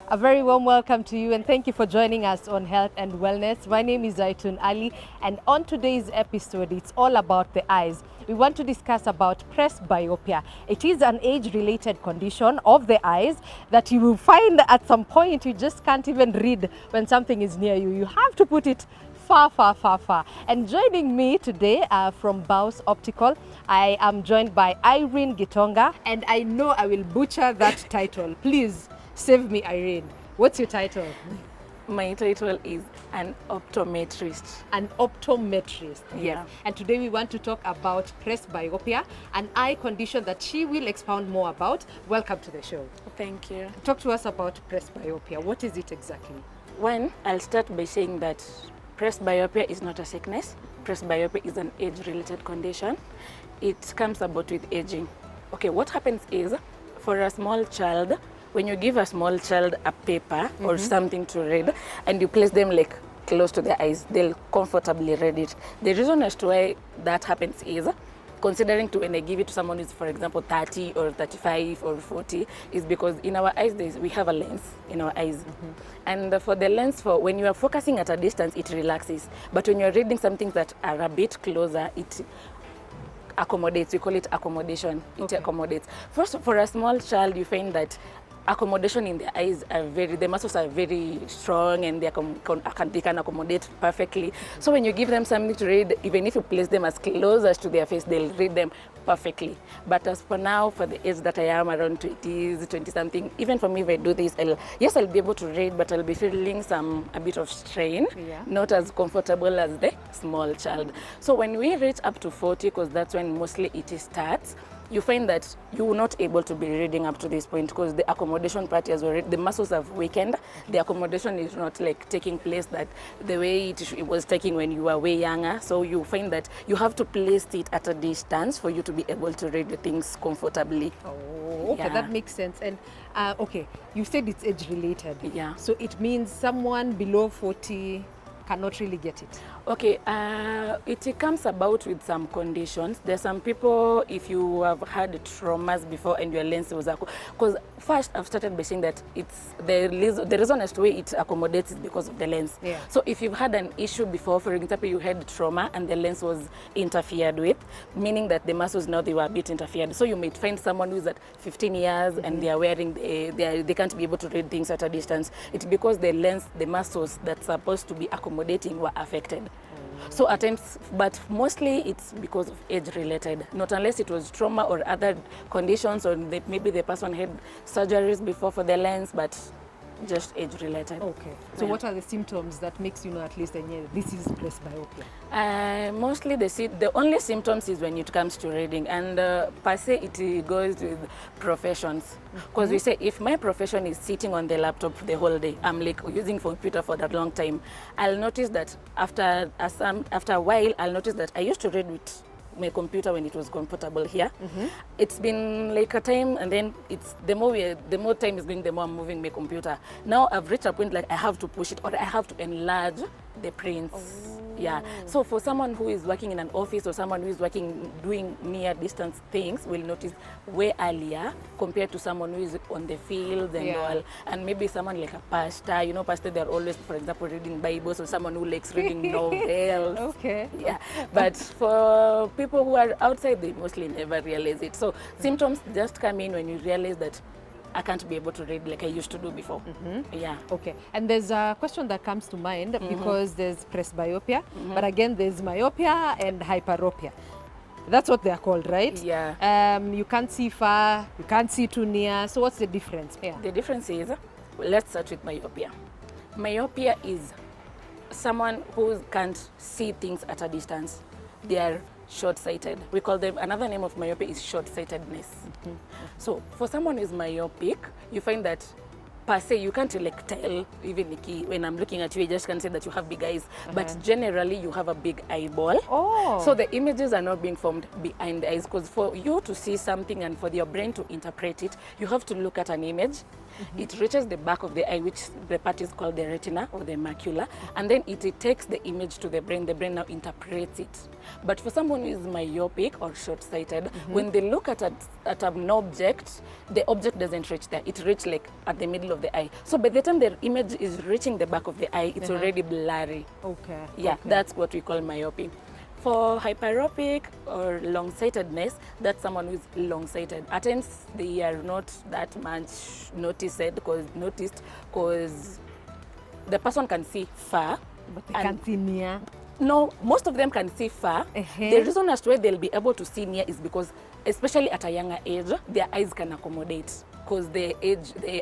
A very warm welcome to you and thank you for joining us on Health and Wellness. My name is Zaitun Ali and on today's episode it's all about the eyes. We want to discuss about presbyopia. It is an age-related condition of the eyes that you will find at some point you just can't even read when something is near you. You have to put it far, far, far, far. And joining me today from Baus Optical, I am joined by Irene Gitonga and I know I will butcher that title. Please save me, Irene. What's your title? My title is an optometrist. An optometrist. Yeah. And today we want to talk about presbyopia, an eye condition that she will expound more about. Welcome to the show. Thank you. Talk to us about presbyopia. What is it exactly? One, I'll start by saying that presbyopia is not a sickness. Presbyopia is an age-related condition. It comes about with aging. Okay, what happens is, for a small child, when you give a small child a paper or something to read and you place them like close to their eyes, they'll comfortably read it. The reason as to why that happens is, considering to when I give it to someone who's, for example, 30 or 35 or 40, is because in our eyes we have a lens in our eyes. And for the lens, for when you are focusing at a distance, it relaxes. But when you're reading something that are a bit closer, it accommodates. We call it accommodation. It accommodates. First, for a small child, you find that accommodation in the eyes are the muscles are very strong and they can accommodate perfectly. So when you give them something to read, even if you place them as close as to their face, they'll read them perfectly. But as for now, for the age that I am, around 20s, 20-something, even for me, if I do this, I'll be able to read, but I'll be feeling a bit of strain, not as comfortable as the small child. So when we reach up to 40, because that's when mostly it starts, you find that you're not able to be reading up to this point because the accommodation part is already, the muscles have weakened. The accommodation is not like taking place that the way it was taking when you were way younger. So you find that you have to place it at a distance for you to be able to read the things comfortably. Oh, okay, that makes sense. And okay, you said it's age related. Yeah. So it means someone below 40 cannot really get it. Okay, it comes about with some conditions. There's some people, if you have had traumas before and your lens was, because first I've started by saying that it's the reason as to why it accommodates is because of the lens. Yeah. So if you've had an issue before, for example, you had trauma and the lens was interfered with, meaning that the muscles now they were a bit interfered. So you might find someone who's at 15 years and they are wearing, they can't be able to read things at a distance. It's because the lens, the muscles that's supposed to be accommodating were affected. So at times, but mostly it's because of age related, not unless it was trauma or other conditions or maybe the person had surgeries before for the lens, but just age related. Okay. So what are the symptoms that makes you know at least this is presbyopia? Mostly the only symptoms is when it comes to reading, and per se it goes with professions. Because we say if my profession is sitting on the laptop the whole day, I'm like using computer for that long time, I'll notice that after a while, I'll notice that I used to read with my computer when it was comfortable here. It's been like a time, and then it's the more time is going, the more I'm moving my computer. Now I've reached a point like I have to push it or I have to enlarge the prints. Yeah. So for someone who is working in an office or someone who is doing near distance things will notice way earlier compared to someone who is on the field and all. And maybe someone like a pastor, pastor, they're always, for example, reading Bibles, or someone who likes reading novels. Okay. Yeah. But for people who are outside, they mostly never realize it. So symptoms just come in when you realize that I can't be able to read like I used to do before. Yeah. Okay. And there's a question that comes to mind because there's presbyopia, but again there's myopia and hyperopia. That's what they're called, right? Yeah. You can't see far, you can't see too near. So what's the difference? Yeah. The difference is, let's start with myopia. Myopia is someone who can't see things at a distance. They are short-sighted. We call them, another name of myopia is short-sightedness. So for someone who is myopic, you find that per se, you can't like tell, even when I'm looking at you, I just can't say that you have big eyes, but generally you have a big eyeball. Oh. So the images are not being formed behind the eyes, because for you to see something and for your brain to interpret it, you have to look at an image. It reaches the back of the eye, which the part is called the retina or the macula, and then it takes the image to the brain now interprets it. But for someone who is myopic or short-sighted, when they look at an object, the object doesn't reach there. It reaches like at the middle of the eye. So by the time the image is reaching the back of the eye, it's already blurry. Okay. Yeah, okay. that's what we call myopia. For hyperopic or long-sightedness, that's someone who's long-sighted. At times, they are not that much noticed because the person can see far. But they can't see near. No, most of them can see far. The reason as to why they'll be able to see near is because, especially at a younger age, their eyes can accommodate. Because the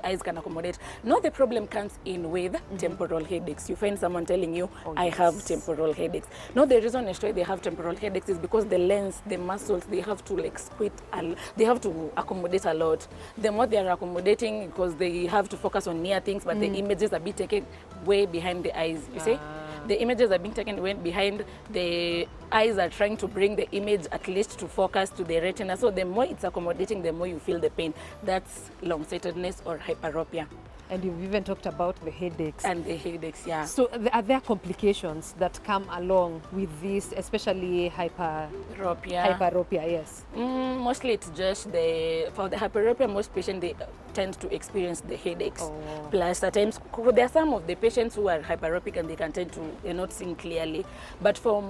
eyes can accommodate. Now the problem comes in with temporal headaches. You find someone telling you, I have temporal headaches. Now the reason as to why they have temporal headaches is because the lens, the muscles, they have to like squint, they have to accommodate a lot. The more they are accommodating, because they have to focus on near things, but the images are being taken way behind the eyes, you see? The images are being taken way behind, the eyes are trying to bring the image at least to focus to the retina. So the more it's accommodating, the more you feel the pain. That's long-sightedness or hyperopia. And you've even talked about the headaches. And the headaches, yeah. So are there complications that come along with this, especially hyperopia, yes? Mostly it's just for the hyperopia, most patients, they tend to experience the headaches. Plus at times, there are some of the patients who are hyperopic and they can tend to not seeing clearly. But for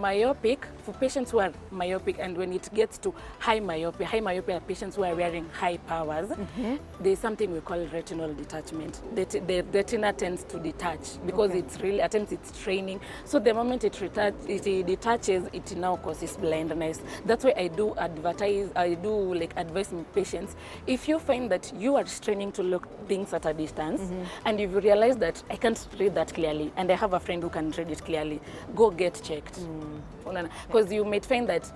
patients who are myopic, and when it gets to high myopia are patients who are wearing high powers, there's something we call retinal detachment. The retina tends to detach because it's really, at times it's training. So the moment it detaches, it now causes blindness. That's why I do advise my patients, if you find that you are straining to look things at a distance, and if you realize that I can't read that clearly, and I have a friend who can read it clearly, go get checked. Because you might find that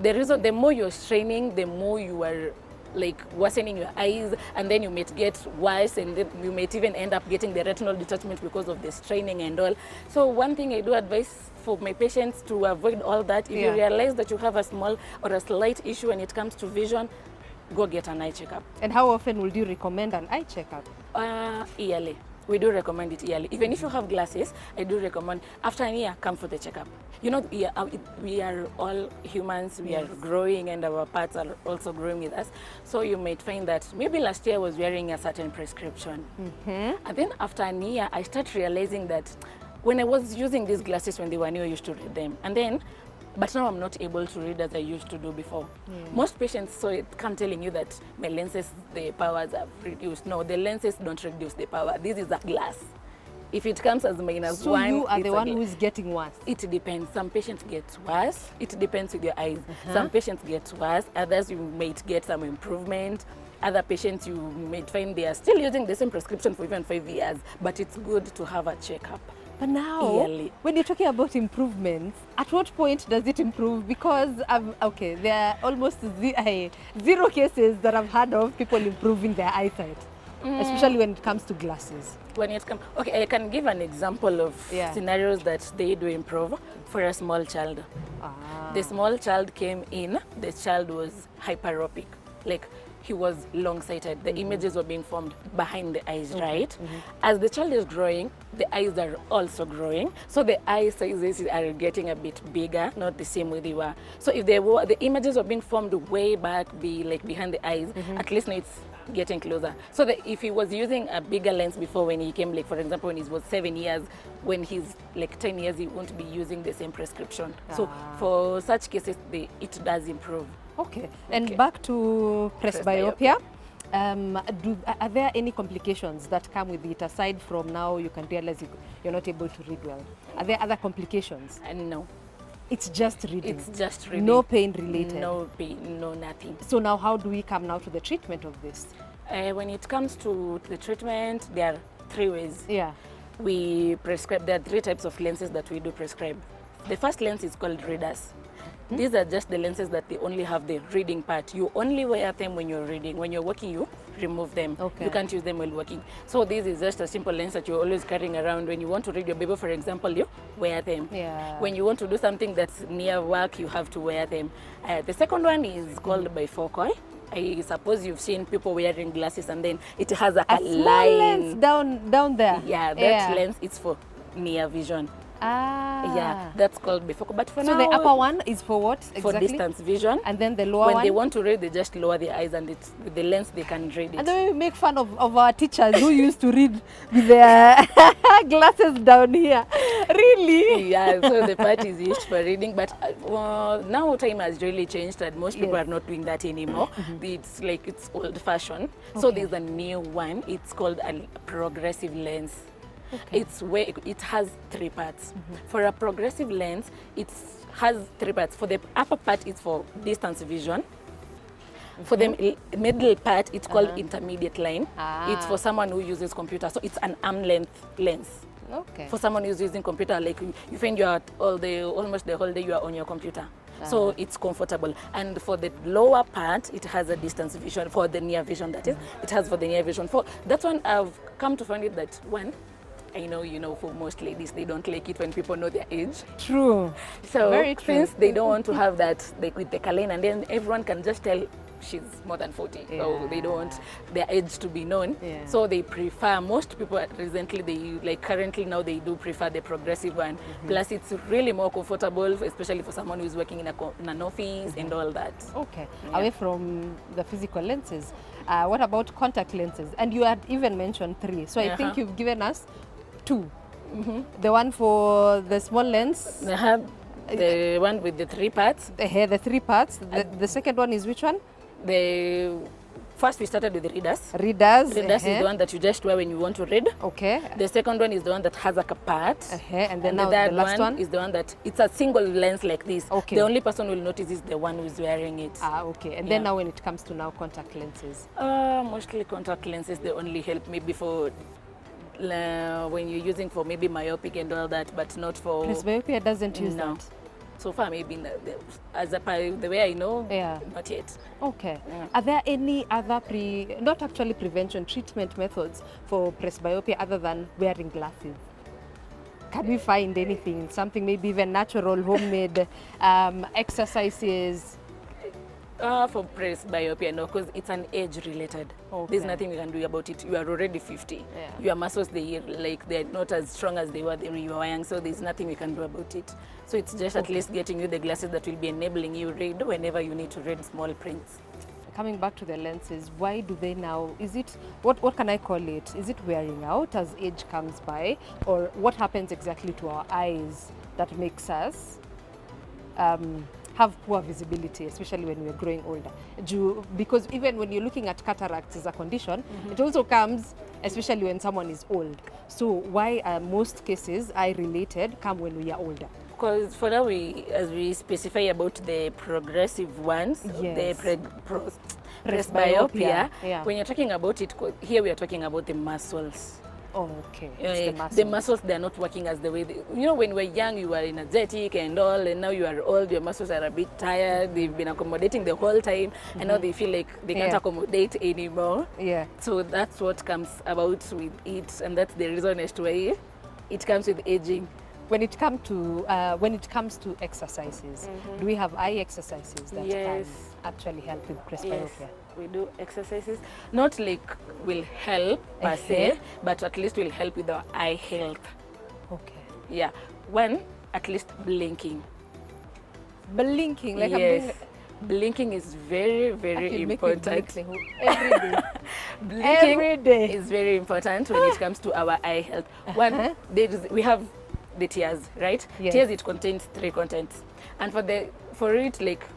the more you're straining, the more you are like worsening your eyes, and then you might get worse, and then you might even end up getting the retinal detachment because of the straining and all. So one thing I do advise for my patients to avoid all that, if you realize that you have a small or a slight issue when it comes to vision, go get an eye checkup. And how often would you recommend an eye checkup? Yearly. We do recommend it yearly. Even if you have glasses, I do recommend after a year, come for the checkup. You know, we are all humans, we are growing, and our parts are also growing with us. So you might find that maybe last year I was wearing a certain prescription. And then after a year, I start realizing that when I was using these glasses when they were new, I used to read them. But now I'm not able to read as I used to do before. Most patients come telling you that my lenses, the powers have reduced. No, the lenses don't reduce the power. This is a glass. If it comes as -1, so you are the one who is getting worse? It depends. Some patients get worse. It depends with your eyes. Some patients get worse. Others, you might get some improvement. Other patients, you might find they are still using the same prescription for even 5 years. But it's good to have a checkup. But now, yearly. When you're talking about improvements, at what point does it improve? Because, there are almost zero cases that I've heard of people improving their eyesight, especially when it comes to glasses. I can give an example of scenarios that they do improve for a small child. The small child came in, the child was hyperopic, like he was long-sighted. The images were being formed behind the eyes, right? As the child is growing, the eyes are also growing. So the eye sizes are getting a bit bigger, not the same way they were. So if the images were being formed way back, behind the eyes, at least now it's getting closer. So that if he was using a bigger lens before when he came, like for example, when he was 7 years, when he's like 10 years, he won't be using the same prescription. So for such cases, it does improve. Okay. And back to presbyopia. Are there any complications that come with it aside from now you can realize you're not able to read well? Are there other complications? No. It's just reading? It's just reading. No pain related? No pain, no nothing. So now how do we come now to the treatment of this? When it comes to the treatment, there are 3 ways. We prescribe, there are 3 types of lenses that we do prescribe. The first lens is called readers. These are just the lenses that they only have the reading part. You only wear them when you're reading. When you're working, you remove them. You can't use them while working. So this is just a simple lens that you're always carrying around. When you want to read your Bible, for example, you wear them. When you want to do something that's near work, you have to wear them. The second one is called bifocal. I suppose you've seen people wearing glasses and then it has a line. Small lens down there. Yeah, that lens is for near vision. Ah. Yeah, that's called bifocal. But for So now, the upper one is for what for exactly? distance vision. And then the lower When one? they want to read, they just lower their eyes, and it's with the lens they can read it. And then we make fun of our teachers who used to read with their glasses down here. Really? Yeah, so the part is used for reading, but now time has really changed and most people Yes. are not doing that anymore. It's like it's old fashioned. So Okay. there's a new one. It's called a progressive lens. Okay. It's where it has 3 parts. For a progressive lens, it has 3 parts. For the upper part, it's for distance vision. For the middle part, it's called intermediate line. It's for someone who uses computer. So it's an arm length lens. Okay. For someone who's using computer, like you find you're at almost the whole day you are on your computer. So it's comfortable. And for the lower part, it has a distance vision, for the near vision, that is. It has for the near vision. For that one, I've come to find it that one, I know, for most ladies, they don't like it when people know their age. True. So Very true. since they don't want to have that, like with the Kalene, and then everyone can just tell she's more than 40, so they don't want their age to be known. Yeah. So they prefer, most people recently, currently now they do prefer the progressive one. Plus it's really more comfortable, especially for someone who's working in an office and all that. Okay. Away from the physical lenses, what about contact lenses? And you had even mentioned 3. So I think you've given us 2. The one for the small lens, The one with the 3 parts. the 3 parts. The second one is which one? First we started with the readers. Readers. Readers is the one that you just wear when you want to read. Okay. The second one is the one that has like a part. And then the now third the last one? is the one that it's a single lens like this. Okay. The only person who will notice is the one who's wearing it. Okay. And then now when it comes to now contact lenses? Mostly contact lenses, they only help maybe for when you're using for maybe myopic and all that, but not for Presbyopia doesn't use no. that. So far, maybe the way I know, not yet. Okay. Yeah. Are there any other not actually prevention, treatment methods for presbyopia other than wearing glasses? Can we find anything, something maybe even natural, homemade exercises? For presbyopia, no, because it's an age-related. There's nothing we can do about it. You are already 50. Yeah. Your muscles, they're not as strong as they were when you were young, so there's nothing we can do about it. So it's just at least getting you the glasses that will be enabling you read whenever you need to read small prints. Coming back to the lenses, why do they now, is it, what can I call it? Is it wearing out as age comes by? Or what happens exactly to our eyes that makes us have poor visibility, especially when we're growing older? Because even when you're looking at cataracts as a condition, it also comes, especially when someone is old. So why are most cases eye-related come when we are older? Because for now, as we specify about the progressive ones, Yes. the Presbyopia, presbyopia, when you're talking about it, here we are talking about the muscles. Oh, okay. It's The muscles, they're not working as the way when we're young, you are energetic and all, and now you are old, your muscles are a bit tired, they've been accommodating the whole time, and now they feel like they can't accommodate anymore. Yeah. So that's what comes about with it, and that's the reason as to why it comes with aging. When it comes to exercises, do we have eye exercises that can actually help with presbyopia? Yes, we do exercises. Not like will help per se, but at least will help with our eye health. Okay. Yeah. One, at least blinking. Blinking, like yes. Blinking is very, very important. Every day. Blinking Every day. is very important when it comes to our eye health. One, we have the tears, right? Yes. Tears, it contains 3 contents, and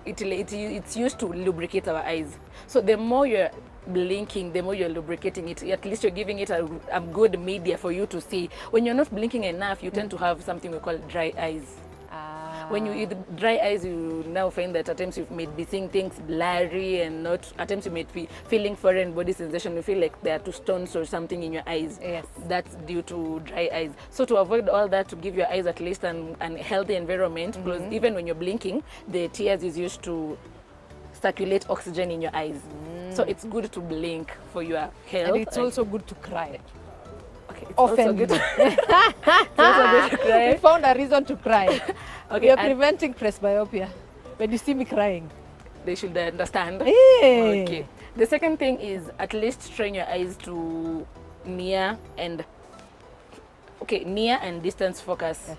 it's used to lubricate our eyes. So the more you're blinking, the more you're lubricating it. At least you're giving it a good media for you to see. When you're not blinking enough, you tend to have something we call dry eyes. When you eat dry eyes, you now find that at times you may be seeing things blurry, and at times you may be feeling foreign body sensation. You feel like there are 2 stones or something in your eyes. Yes. That's due to dry eyes. So to avoid all that, to give your eyes at least an healthy environment, because even when you're blinking, the tears is used to circulate oxygen in your eyes. So it's good to blink for your health. And it's also good to cry. Okay, it's Often. also good to, it's also good to cry. We found a reason to cry. Okay, You're preventing presbyopia. When you see me crying, they should understand. Hey. Okay. The second thing is at least train your eyes to near and okay, near and distance focus.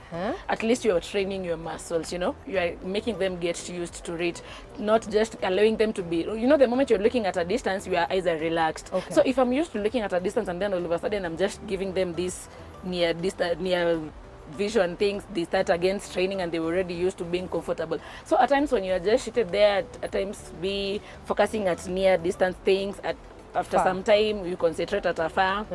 At least you are training your muscles, you know, you are making them get used to it, not just allowing them to be, you know, the moment you're looking at a distance, your eyes are relaxed. Okay. So if I'm used to looking at a distance and then all of a sudden I'm just giving them this near vision things, they start again training and they were already used to being comfortable. So at times when you are just seated there, at times be focusing at near distance things, after Far. some time you concentrate at afar.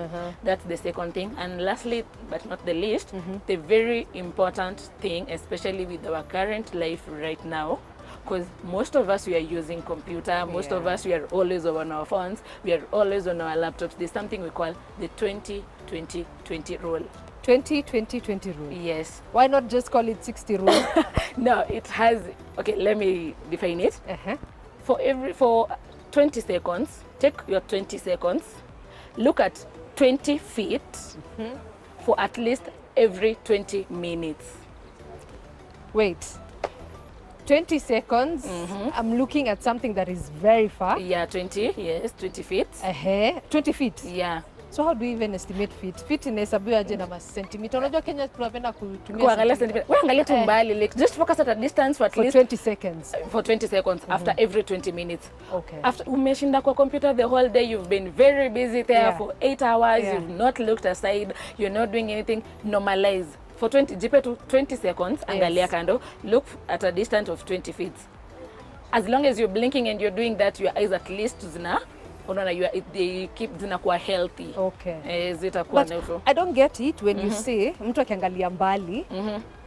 That's the second thing. And lastly but not the least, the very important thing, especially with our current life right now, because most of us, we are using computer, most of us, we are always on our phones, we are always on our laptops. There's something we call the 20-20-20 rule. 20-20-20 rule. Yes. Why not just call it 60 rule? No, it has, okay, let me define it. For 20 seconds, take your 20 seconds, look at 20 feet for at least every 20 minutes. Wait. 20 seconds, I'm looking at something that is very far. Yeah, 20, yes, 20 feet. 20 feet. Yeah. So how do we even estimate feet? Feet inahesabiwa aje na centimeter? Unajua Kenya tunapenda kutumia Kuangalia centimeter. Wewe angalia tu mbali, like just focus at a distance for at least 20 seconds. For 20 seconds after every 20 minutes. Okay. After umeshinda kwa computer the whole day, you've been very busy there for 8 hours, you've not looked aside, you're not doing anything, normalize. For 20, jipe to 20 seconds, angalia kando, look at a distance of 20 feet. As long as you're blinking and you're doing that, your eyes at least zina, they keep zinakuwa healthy. Okay. Zitakuwa But neutral. I don't get it when you say mtu akiangalia mbali,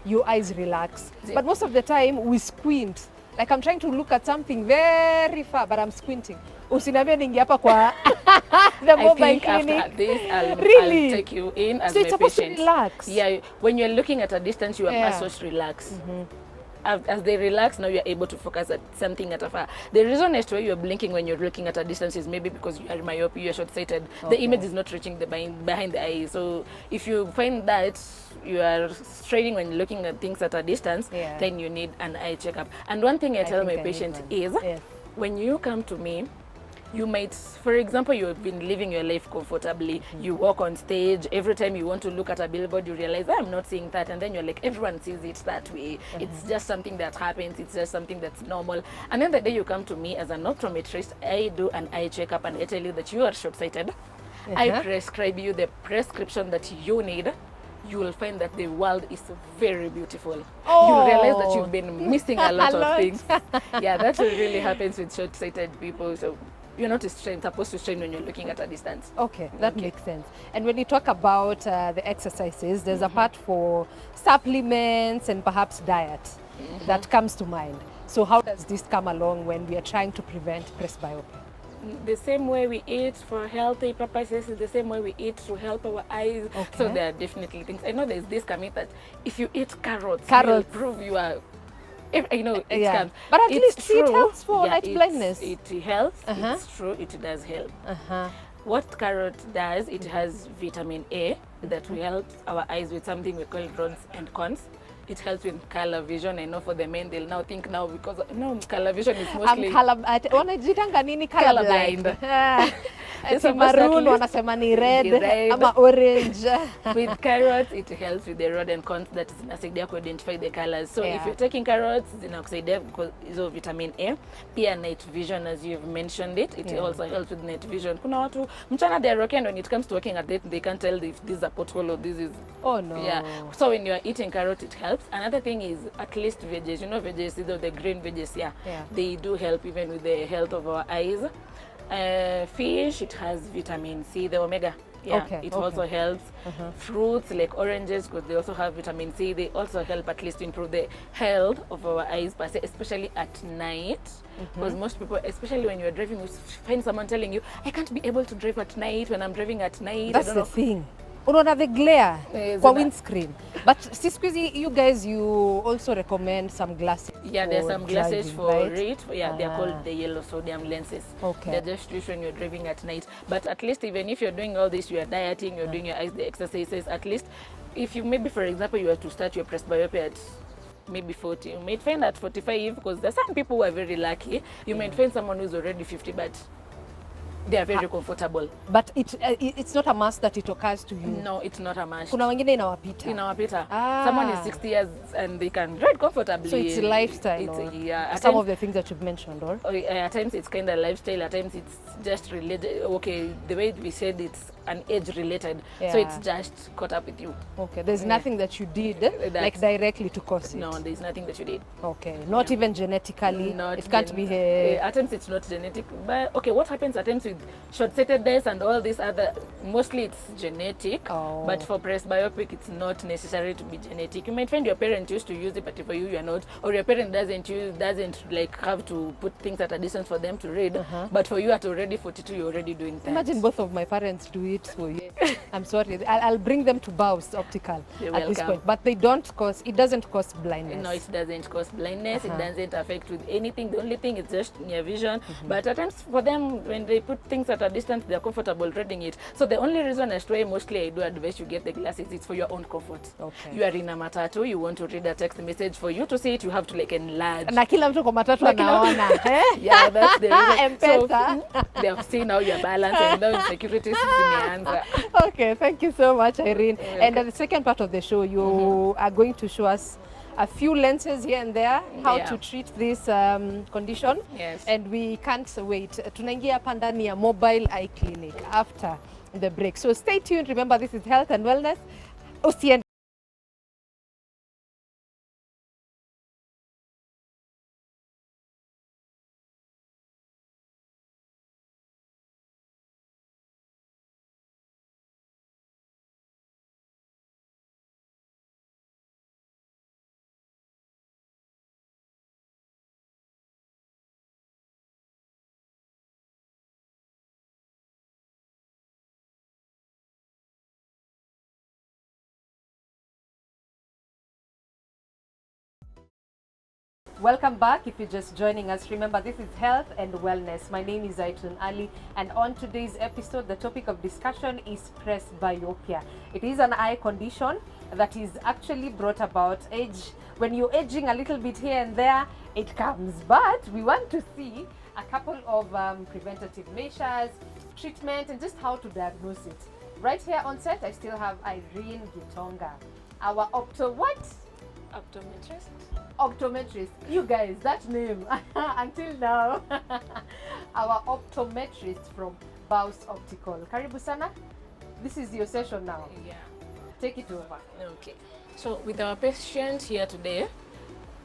your eyes relax. But most of the time we squint. Like I'm trying to look at something very far, but I'm squinting. Usiniambie ningi hapa kwa the mobile clinic. After this, Really? I'll take you in as So my it's supposed patient. to relax. Yeah, when you're looking at a distance, your muscles relax. As they relax, now you're able to focus at something at afar. The reason as to why you're blinking when you're looking at a distance is maybe because you are myope, you're short-sighted. The image is not reaching the behind the eye. So if you find that you are straining when looking at things at a distance, then you need an eye checkup. And one thing I tell my patient is, when you come to me, you might, for example, you've been living your life comfortably, you walk on stage, every time you want to look at a billboard, you realize, I'm not seeing that, and then you're like, everyone sees it that way. It's just something that happens, it's just something that's normal. And then the day you come to me as an optometrist, I do an eye checkup and I tell you that you are short-sighted. I prescribe you the prescription that you need. You will find that the world is very beautiful. You'll realize that you've been missing a lot of things. Yeah, that's what really happens with short-sighted people. So you're not supposed to strain when you're looking at a distance. Okay, that makes sense. And when you talk about the exercises, there's a part for supplements and perhaps diet that comes to mind. So how does this come along when we are trying to prevent presbyopia? The same way we eat for healthy purposes is the same way we eat to help our eyes. So there are definitely things. I know there's this coming that if you eat carrots, you'll prove you are. I know it can, but at least true. It helps for night blindness. It helps. It's true. It does help. What carrot does, it has vitamin A that will help our eyes with something we call rods and cones. It helps with color vision. I know for the men, they'll now think now because color vision is mostly. Wanajitanga nini colorblind? It's maroon, wanasema ni red, ama orange. With carrots, it helps with the rod and cones that zinasaidia to identify the colors. So if you're taking carrots, zinakusaidia because of vitamin A. Pia night vision, as you've mentioned it, it also helps with night vision. Kuna watu mchana they're okay, and when it comes to working at night, they can't tell if this is a pothole or this is. Oh no. Yeah. So when you're eating carrot, it helps. Another thing is at least veggies. You know veggies, either the green veggies, they do help even with the health of our eyes. Fish, it has vitamin C, the omega. It also helps. Fruits like oranges, because they also have vitamin C, they also help at least improve the health of our eyes, especially at night. Because most people, especially when you're driving, you find someone telling you, I can't be able to drive at night when I'm driving at night. That's the thing. Unaona the glare kwa windscreen. But squeezy, you guys, you also recommend some glasses. Yeah, there's some glasses driving, for it. Yeah, they're called the yellow sodium lenses. Okay. They're just used when you're driving at night. But at least even if you're doing all this, you're dieting, you're doing your eyes, the exercises, at least if you maybe, for example, you were to start your presbyopia at maybe 40, you might find at 45, because there's some people who are very lucky. You might find someone who's already 50, but They are very comfortable. But it's not a must that it occurs to you. No, it's not a must. Kuna wengine inawapita. Inawapita. Ah. Someone is 60 years and they can ride comfortably. So it's lifestyle. It's, yeah. Some of the things that you've mentioned, or? At times it's kind of lifestyle. At times it's just related. Okay, the way we said it's an age related. So it's just caught up with you. Okay, there's nothing that you did like directly to cause it. No, there's nothing that you did. Okay, not even genetically. Not it can't be at times it's not genetic. But okay, what happens at times with short-sightedness and all this other, mostly it's genetic. Oh. But for presbyopic, it's not necessary to be genetic. You might find your parent used to use it, but for you, you're not. Or your parent doesn't like have to put things at a distance for them to read. But for you at already 42, you're already doing that. Imagine both of my parents do it for you. I'm sorry. I'll bring them to Baus Optical at this point. But it doesn't cause blindness. No, it doesn't cause blindness. It doesn't affect with anything. The only thing is just near vision. But at times for them, when they put things at a distance, they're comfortable reading it. So the only reason as to why mostly I do advise you get the glasses, it's for your own comfort. Okay. You are in a matatu, you want to read a text message. For you to see it, you have to like enlarge. Na kila mtu kwa matatu anaona. Yeah, that's the reason. M-Pesa. So, they have seen how your balance and now insecurities zimeanza. Okay, thank you so much, Irene. And at the second part of the show, you are going to show us a few lenses here and there, how to treat this condition. Yes. And we can't wait. Tunaingia hapa ndani ya Mobile Eye Clinic after the break. So stay tuned. Remember, this is Health and Wellness. Usiende. Welcome back. If you're just joining us, remember this is Health and Wellness. My name is Zaitun Ali, and on today's episode, the topic of discussion is presbyopia. It is an eye condition that is actually brought about age. When you're aging a little bit here and there, it comes. But we want to see a couple of preventative measures, treatment, and just how to diagnose it. Right here on set, I still have Irene Gitonga, our optometrist. You guys, that name until now. Our optometrist from Baus Optical. Karibu sana. This is your session now. Yeah. Take it over. Okay. So with our patient here today,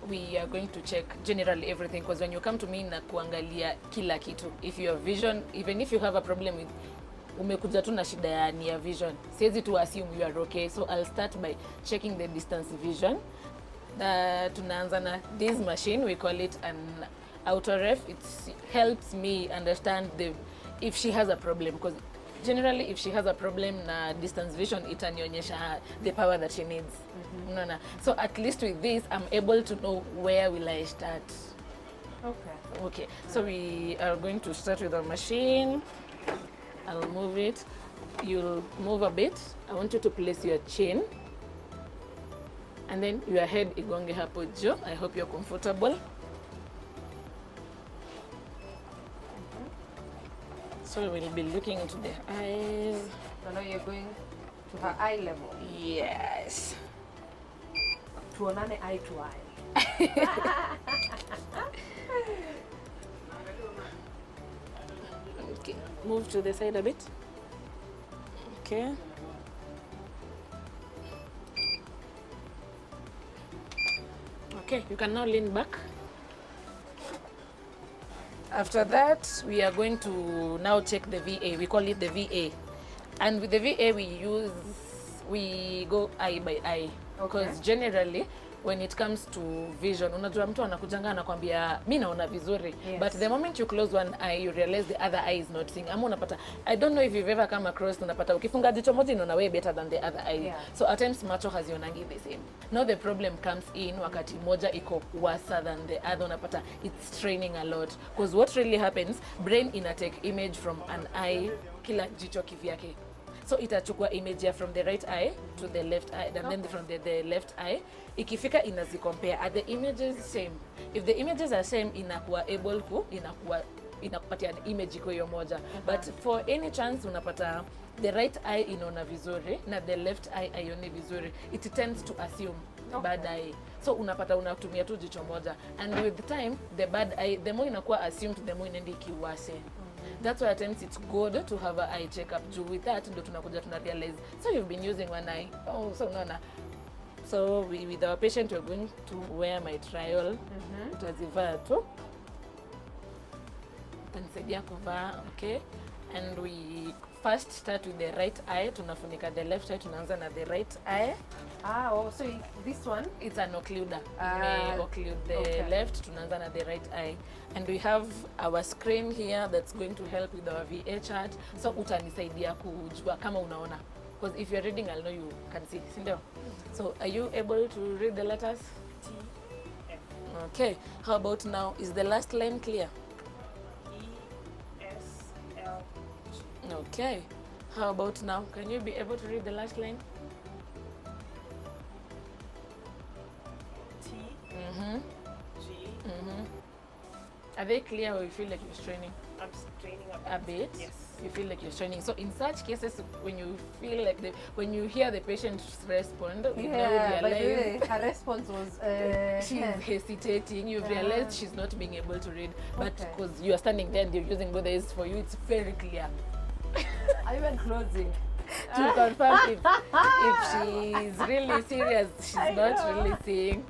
we are going to check generally everything, because when you come to me na kuangalia kila kitu, if your vision, even if you have a problem with umekuja tu na shida ya near vision, siwezi tu assume you are okay. So I'll start by checking the distance vision. Tunaanza na this machine, we call it an authoritative. It helps me understand if she has a problem, because generally if she has a problem na distance vision, itanionyesha the power that she needs. So at least with this, I'm able to know where will I start. Okay, so we are going to start with the machine. I'll move it. You'll move a bit. I want you to place your chin, and then your head igonge hapo juu. I hope you're comfortable. So we'll be looking into the eyes. So now you're going to her eye level. Yes. Tuonane eye to eye. Okay, move to the side a bit. Okay. Okay, you can now lean back. After that, we are going to now check the VA. We call it the VA. And with the VA, we go eye by eye. Because generally, when it comes to vision, unajua mtu anakujanga anakwambia mimi naona vizuri, but the moment you close one eye, you realize the other eye is not seeing. Ama unapata, I don't know if you've ever come across, unapata ukifunga jicho moja inaona way better than the other eye. So at times macho hazionangi the same. Now the problem comes in wakati moja iko worse than the other, unapata it's straining a lot. Because what really happens, brain ina take image from an eye, kila jicho kivyake. So itachukua image ya from the right eye to the left eye, and then from the left eye, ikifika inazi compare. Are the images same? If the images are same, inakuwa able ku, inakuwa inakupatia image iko hiyo moja. But for any chance unapata the right eye inaona vizuri na the left eye haioni vizuri, it tends to assume bad eye. So unapata unatumia tu jicho moja, and with time the bad eye, the more inakuwa assumed, the more inaenda ikiwase. That's why at times it's good to have an eye checkup. With that ndo tunakuja tuna realize, so you've been using one eye, oh so unaona. So with our patient we're going to wear my trial. Utazivaa tu, utanisaidia kuvaa. Okay, and we first start with the right eye. Tunafunika the left eye, tunaanza na the right eye. So this one, it's an occluder. May occlude the left, tunaanza na the right eye. And we have our screen here that's going to help with our VA chart. So utanisaidia kujua kama unaona, because if you're reading I'll know you can see, sindio? So are you able to read the letters? T, F. Okay, how about now? Is the last line clear? E, S, L, G. Okay, how about now? Can you be able to read the last line? T, G. Are they clear, or you feel like you're straining I'm straining a bit? Yes. You feel like you're straining. So in such cases, when you feel like when you hear the patient respond, you now realize her response was she's hesitating. You've realized she's not being able to read, but Okay. because you are standing there and you're using both eyes, for you it's very clear I went closing. to confirm if she's really serious. She's not really seeing.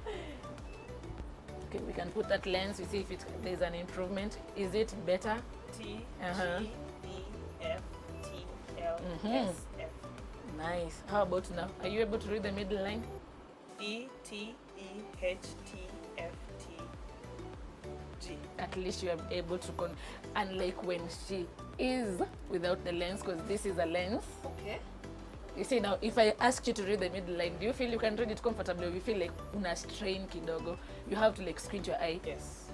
Okay, we can put that lens. We see if there's an improvement. Is it better? T, Uh-huh. G, E, F, T, L, Mhm. S, F. Nice. How about now? Are you able to read the middle line? E, T, E, H, T, F, T, G. At least you are able to unlike when she is without the lens, because this is a lens. Okay. You see now, if I ask you to read the middle line, do you feel you can read it comfortably, or you feel like una strain kidogo? You have to like squint your eye. Yes.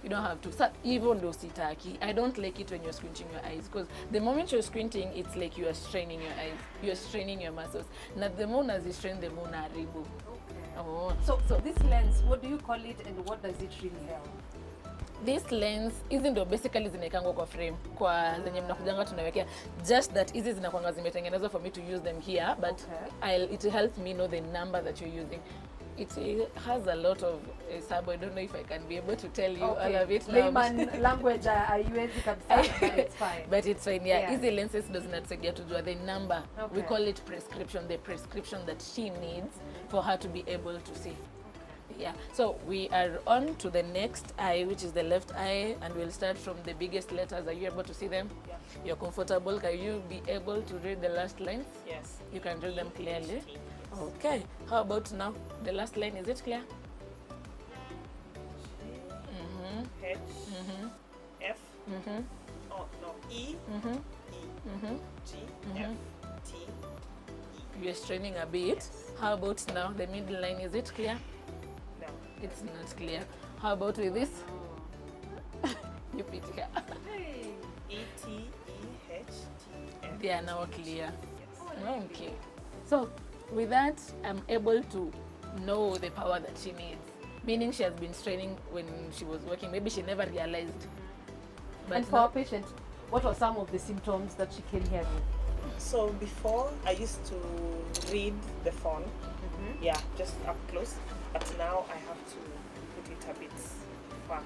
You don't have to. So even though sitaki, I don't like it when you're squinting your eyes, because the moment you're squinting, it's like you are straining your eyes. You're straining your muscles. Na the more you strain, the more unaharibu. Okay. Oh. So this lens, what do you call it, and what does it really help? This lens, hizi ndo basically zinaekangwa kwa frame kwa zenye mnakujanga tunawekea, just that hizi zinakwanga zimetengenezwa for me to use them here, but it helps me know the number that you're using. It has a lot of sub. I don't know if I can be able to tell you all of it now. Layman language haiwezi kabisa, but it's fine. But it's fine, yeah. Hizi lenses ndo zinatusaidia tujua the number. Okay. We call it prescription, the prescription that she needs for her to be able to see. Yeah, so we are on to the next eye, which is the left eye, and we'll start from the biggest letters. Are you able to see them? Yeah. You're comfortable. Can you be able to read the last lines? Yes. You can read them clearly. T, Okay, how about now? The last line, is it clear? G, H, F. Oh no. E, E, G, F, T, E. You're straining a bit. How about now? The middle line, is it clear? No. It's not clear. How about with this? You put here. E, T, E, H, T, F. They are now clear. Yes. Okay. So with that, I'm able to know the power that she needs. Meaning she has been straining when she was working. Maybe she never realized. But And for our patient, what were some of the symptoms that she came here with? So before I used to read the phone, yeah, just up close. But now I have to put it a bit far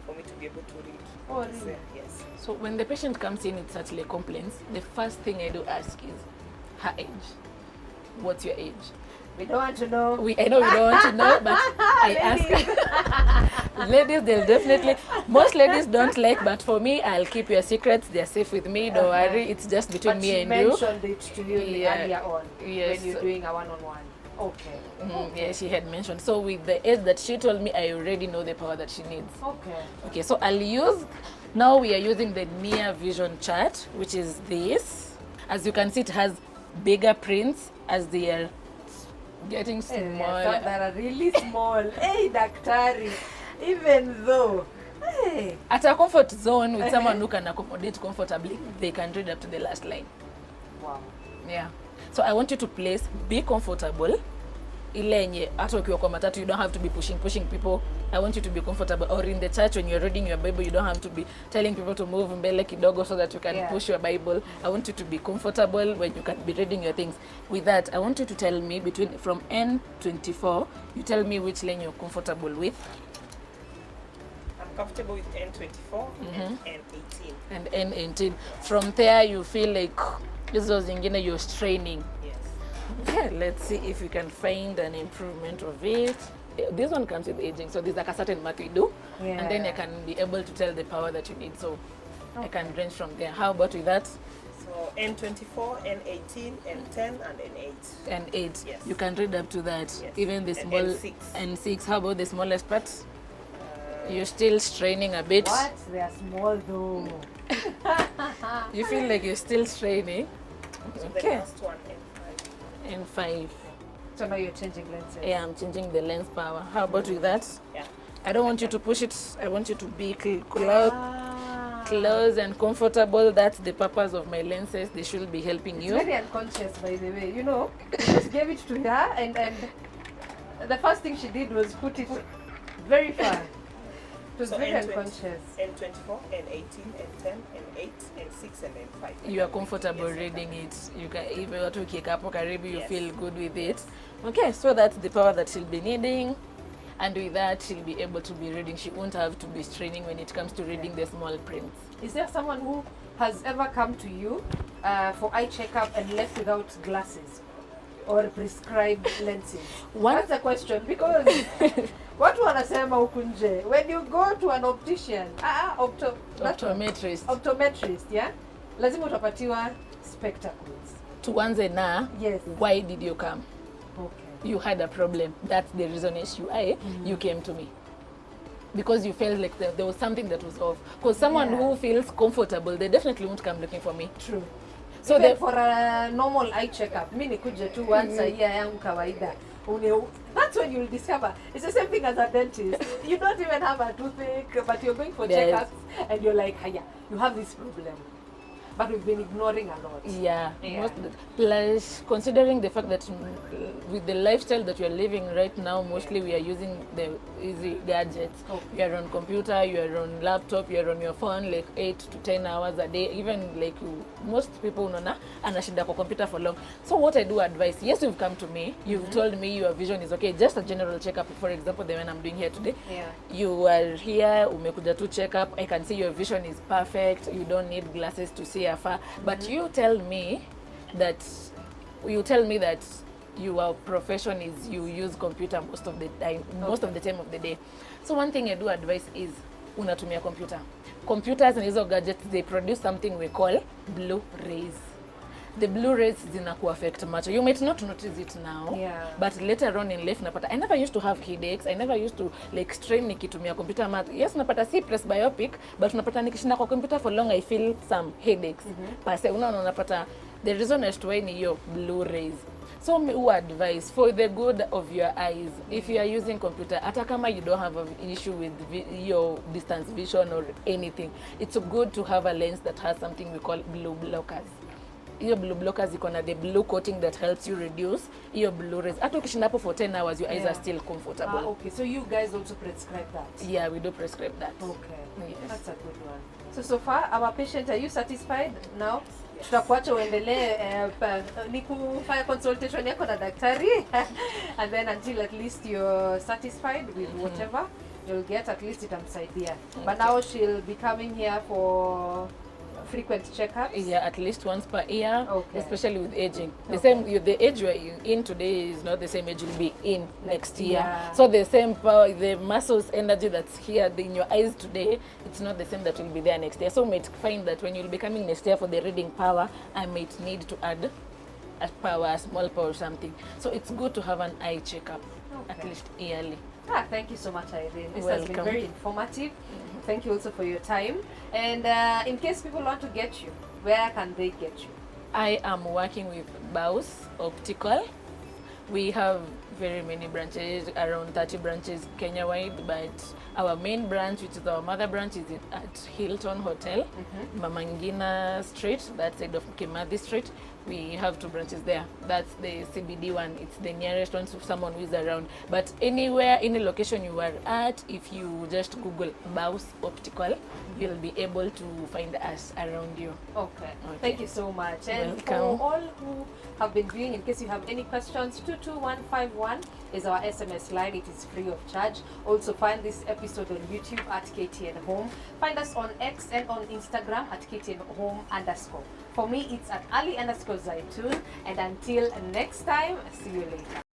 for me to be able to read. Oh, really? Yes. So when the patient comes in with such like complaints, the first thing I do ask is her age. What's your age? We don't want to know. I know we don't want to know, but I ask. Ladies, they'll definitely, most ladies don't like, but for me, I'll keep your secrets. They're safe with me. Don't worry. It's just between But me she and you. mentioned it to you earlier on Yes. when you're doing a one-on-one. Okay. Yeah, she had mentioned. So with the age that she told me, I already know the power that she needs. Okay. Okay, so I'll use, now we are using the near vision chart, which is this. As you can see, it has bigger prints as they are getting Some smaller. that are really small. Hey, daktari. Even though. Hey. At a comfort zone with someone who can accommodate comfortably, they can read up to the last line. Wow. Yeah. So I want you to place, be comfortable, ile yenye hata ukiwa kwa matatu you don't have to be pushing people. I want you to be comfortable, or in the church when you're reading your Bible you don't have to be telling people to move mbele kidogo so that you can push your Bible. I want you to be comfortable when you can be reading your things. With that, I want you to tell me from N24, you tell me which lane you're comfortable with. I'm comfortable with N24 and N18. And N18. From there you feel like hizo zingine you're straining. Yes. Okay, let's see if we can find an improvement of it. This one comes with aging, so there's like a certain mark you do, and then I can be able to tell the power that you need, so I can range from there. How about with that? So N24, N18, N10 and N8. N8. Yes. You can read up to that. Yes. Even the And small N6. N6. How about the smallest part? You're still straining a bit. What? They are small though. You feel like you're still straining. So the Okay. last one, N5. N5. So now you're changing lenses. Yeah, I'm changing the lens power. How about with that? Yeah. I don't want you to push it. I want you to be close and comfortable. That's the purpose of my lenses. They should be helping It's you. very unconscious, by the way. You know, you just gave it to her, and the first thing she did was put it very far. It was So very N20. unconscious. N24, N18, N10, N8, N6 and N5. You are comfortable reading it. You can, if you want to kick up karibu, you Yes. feel good with it. Okay, so that's the power that she'll be needing. And with that, she'll be able to be reading. She won't have to be straining when it comes to reading the small prints. Is there someone who has ever come to you for eye checkup and left without glasses or prescribed lenses? That's the question, because watu wanasema huku nje, when you go to an optician, optometrist, yeah, lazima utapatiwa spectacles. Tuanze na, Yes. why did you come? Okay. You had a problem. That's the reason you came to me. Because you felt like there was something that was off. Because someone who feels comfortable, they definitely won't come looking for me. True. So Even for a normal eye checkup, mi nikuje tu once a year yangu kawaida. That's when you'll discover it's the same thing as a dentist. You don't even have a toothache, but you're going for Yes. checkups and you're like, "Hiya, you have this problem." But we've been ignoring a lot. Yeah. Yeah. Plus, considering the fact that with the lifestyle that we are living right now, mostly we are using the easy gadgets. Okay. You are on computer, you are on laptop, you are on your phone like 8 to 10 hours a day. Even like most people unaona anashinda kwa computer for long. So what I do advise, yes, you've come to me, you've told me your vision is okay, just a general checkup. For example, the one I'm doing here today. Yeah. You are here, umekuja tu check up. I can see your vision is perfect. You don't need glasses to see afar. But you tell me that your profession is you use computer most of the time, most of the time of the day. So one thing I do advise is unatumia computer. Computers and hizo gadgets, they produce something we call blue rays. The blue rays zinaku affect macho. You might not notice it now, but later on in life napata. I never used to have headaches. I never used to like strain nikitumia computer math. Yes, napata si presbyopic, but napata nikishinda kwa computer for long I feel some headaches. Pase unaona napata the reason as to why ni hiyo blue rays. So me who advise for the good of your eyes, if you are using computer, hata kama you don't have an issue with your distance vision or anything, it's good to have a lens that has something we call blue blockers. Your blue blockers iko na the blue coating that helps you reduce your blue rays. Hata ukishinda hapo for 10 hours, your eyes are still comfortable. Okay, so you guys also prescribe that? Yeah, we do prescribe that. Okay, Yes. that's a good one. So far, our patient, are you satisfied now? Tutakuacha uendelee ni kufanya consultation yako na daktari and then until at least you're satisfied with whatever you'll get, at least itamsaidia. But now she'll be coming here for frequent checkups. Yeah, at least once per year, Okay. especially with aging. The age you're in today is not the same age you'll be in next year. Yeah. So the same power, the muscles energy that's here in your eyes today, it's not the same that will be there next year. So you might find that when you'll be coming next year for the reading power, I might need to add a power, a small power or something. So it's good to have an eye checkup at least yearly. Thank you so much, Irene. This has Welcome. been very informative. Thank you also for your time. And in case people want to get you, where can they get you? I am working with Baus Optical. We have very many branches, around 30 branches Kenya-wide, but our main branch, which is our mother branch, is at Hilton Hotel, Mama Ngina Street, that side of Kimathi Street. we have 2 branches there. That's the CBD one. It's the nearest one to someone who is around. But anywhere, any location you are at, if you just Google Baus Optical, you'll be able to find us around you. Okay. Thank you so much. And Welcome. for all who have been viewing, in case you have any questions, 22151 is our SMS line. It is free of charge. Also find this episode on YouTube at KTN Home. Find us on X and on Instagram at KTN Home _. For me, it's at Ali _Zaitun. And until next time, see you later.